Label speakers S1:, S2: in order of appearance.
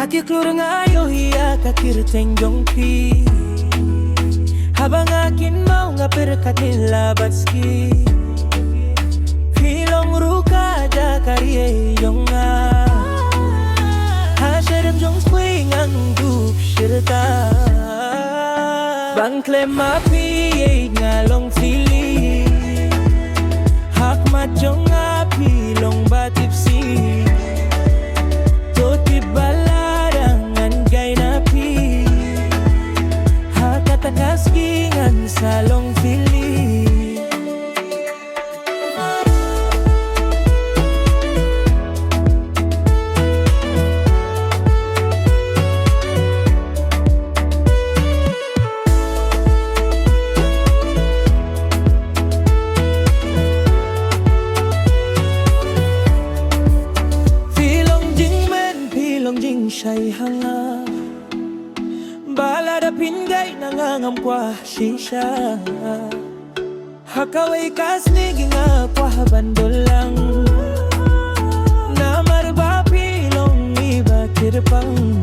S1: Hati keluar ngayo hiya kakir tenggong pi habang akin mau ngaperkat nila batski Filong ruka da karye yung nga Hasherem jong swing ang dup shirta Bang klema pi ngalong fili Hak majong api long batipsi Toti balarangan gay napi Hakatakas gingan sa long fili Siya'y hanga Balada pinggay nangangam kwa shisha Hakaway kasnig nga kwa bandolang Na marba pilong iba kirpang